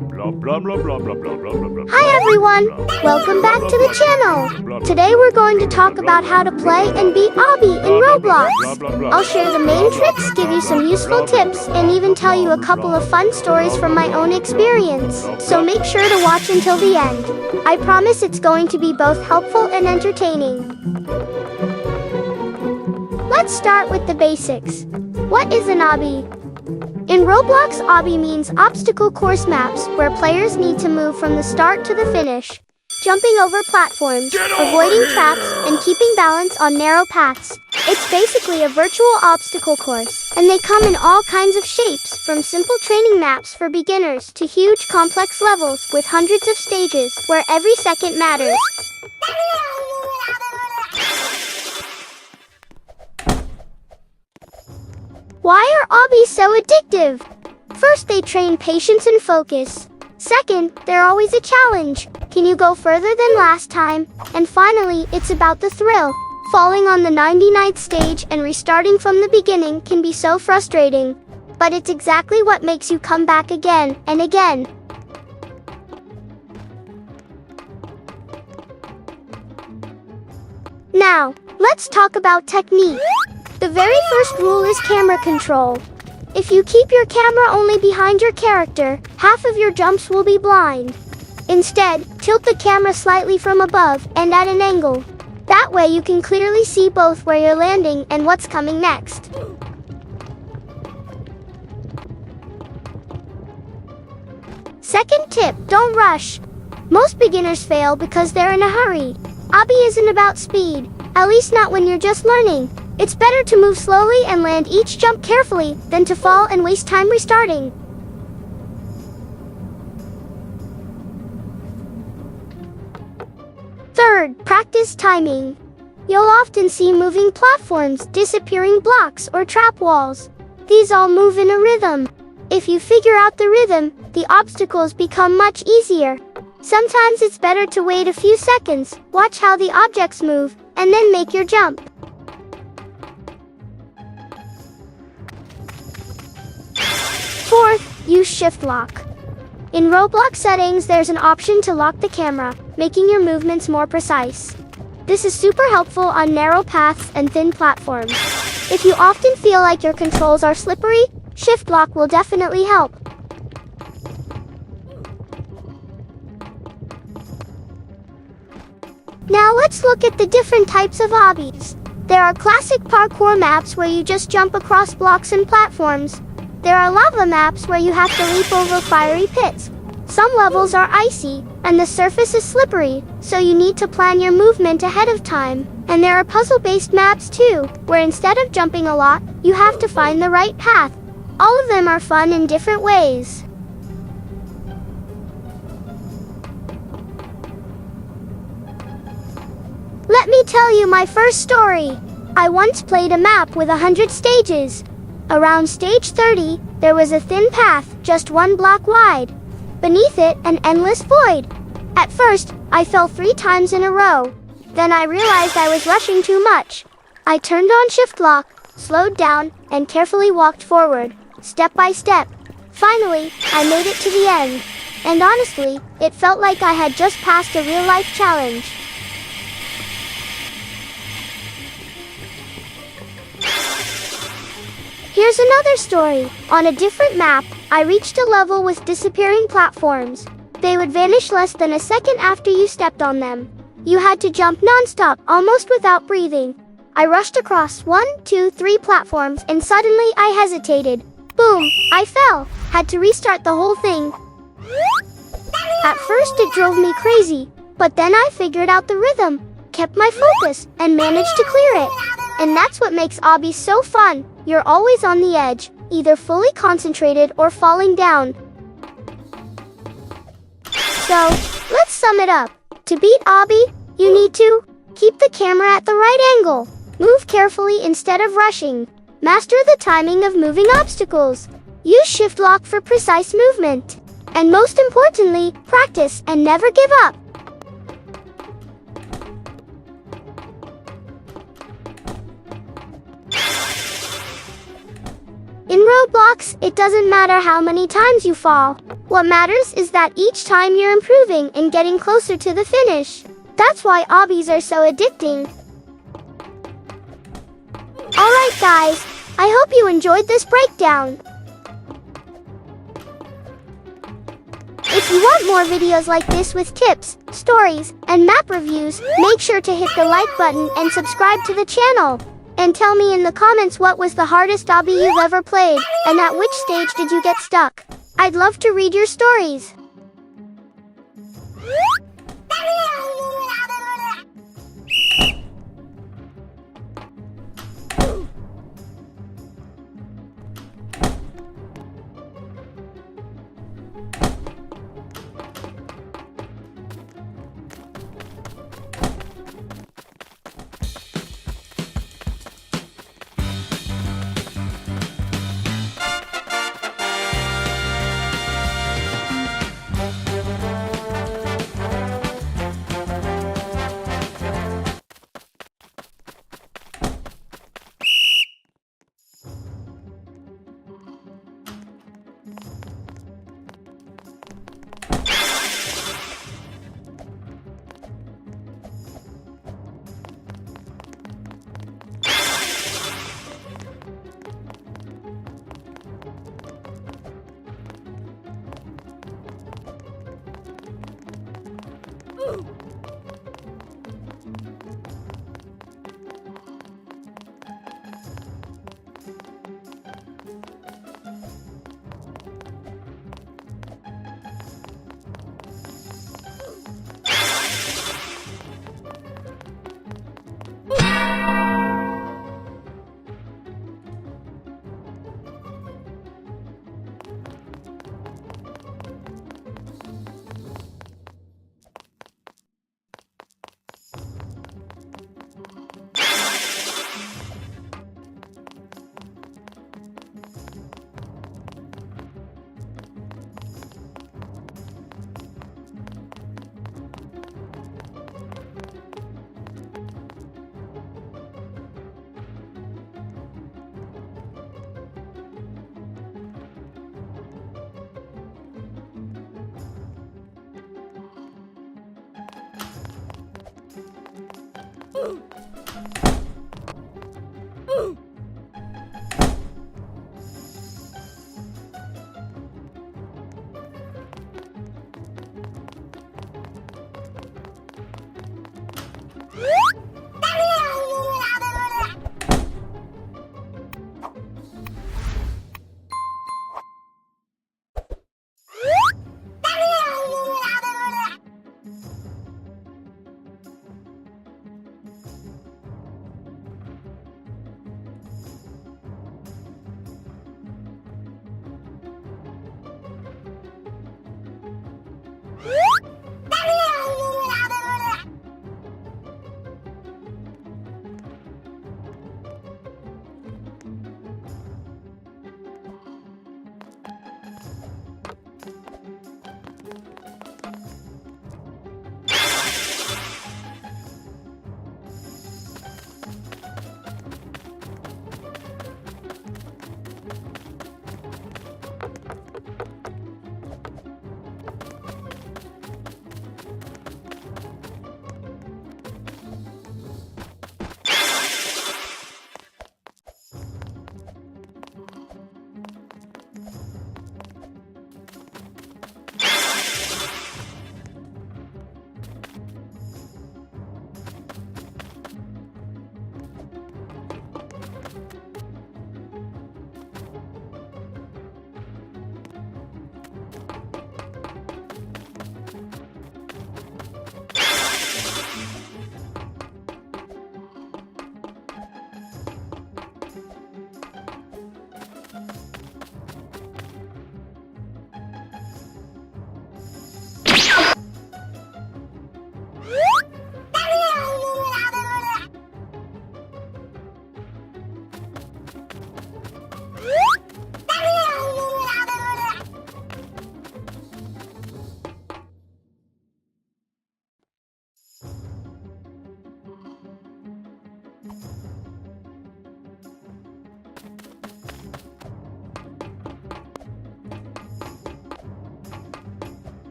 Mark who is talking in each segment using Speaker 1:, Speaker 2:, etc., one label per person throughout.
Speaker 1: Hi everyone! Welcome back to the channel! Today we're going to talk about how to play and beat Obby in Roblox. I'll share the main tricks, give you some useful tips, and even tell you a couple of fun stories from my own experience. So make sure to watch until the end. I promise it's going to be both helpful and entertaining. Let's start with the basics. What is an obby? In Roblox, obby means obstacle course maps, where players need to move from the start to the finish, jumping over platforms, avoiding traps, and keeping balance on narrow paths. It's basically a virtual obstacle course, and they come in all kinds of shapes, from simple training maps for beginners to huge complex levels with hundreds of stages, where every second matters. Why are obbies so addictive? First, they train patience and focus. Second, they're always a challenge. Can you go further than last time? And finally, it's about the thrill. Falling on the 99th stage and restarting from the beginning can be so frustrating. But it's exactly what makes you come back again and again. Now, let's talk about technique. The very first rule is camera control. If you keep your camera only behind your character, half of your jumps will be blind. Instead, tilt the camera slightly from above and at an angle. That way you can clearly see both where you're landing and what's coming next. Second tip, don't rush. Most beginners fail because they're in a hurry. Obby isn't about speed, at least not when you're just learning. It's better to move slowly and land each jump carefully than to fall and waste time restarting. Third, practice timing. You'll often see moving platforms, disappearing blocks, or trap walls. These all move in a rhythm. If you figure out the rhythm, the obstacles become much easier. Sometimes it's better to wait a few seconds, watch how the objects move, and then make your jump. Fourth, use shift lock. In Roblox settings, there's an option to lock the camera, making your movements more precise. This is super helpful on narrow paths and thin platforms. If you often feel like your controls are slippery, shift lock will definitely help. Now let's look at the different types of obbies. There are classic parkour maps where you just jump across blocks and platforms. There are lava maps where you have to leap over fiery pits. Some levels are icy, and the surface is slippery, so you need to plan your movement ahead of time. And there are puzzle-based maps too, where instead of jumping a lot, you have to find the right path. All of them are fun in different ways. Let me tell you my first story. I once played a map with 100 stages. Around stage 30, there was a thin path, just one block wide. Beneath it, an endless void. At first, I fell 3 times in a row. Then I realized I was rushing too much. I turned on shift lock, slowed down, and carefully walked forward, step by step. Finally, I made it to the end. And honestly, it felt like I had just passed a real-life challenge. Here's another story. On a different map, I reached a level with disappearing platforms. They would vanish less than a second after you stepped on them. You had to jump non-stop, almost without breathing. I rushed across 1, 2, 3 platforms and suddenly I hesitated. Boom! I fell. Had to restart the whole thing. At first it drove me crazy, but then I figured out the rhythm, kept my focus, and managed to clear it. And that's what makes obbies so fun. You're always on the edge, either fully concentrated or falling down. So, let's sum it up. To beat obby, you need to keep the camera at the right angle, move carefully instead of rushing, master the timing of moving obstacles, use shift lock for precise movement, and most importantly, practice and never give up. In Roblox, it doesn't matter how many times you fall. What matters is that each time you're improving and getting closer to the finish. That's why obbies are so addicting. Alright guys, I hope you enjoyed this breakdown. If you want more videos like this with tips, stories, and map reviews, make sure to hit the like button and subscribe to the channel. And tell me in the comments what was the hardest obby you've ever played, and at which stage did you get stuck. I'd love to read your stories.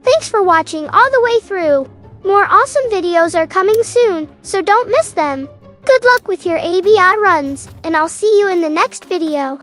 Speaker 1: Thanks for watching all the way through. More awesome videos are coming soon, so don't miss them. Good luck with your ABI runs, and I'll see you in the next video.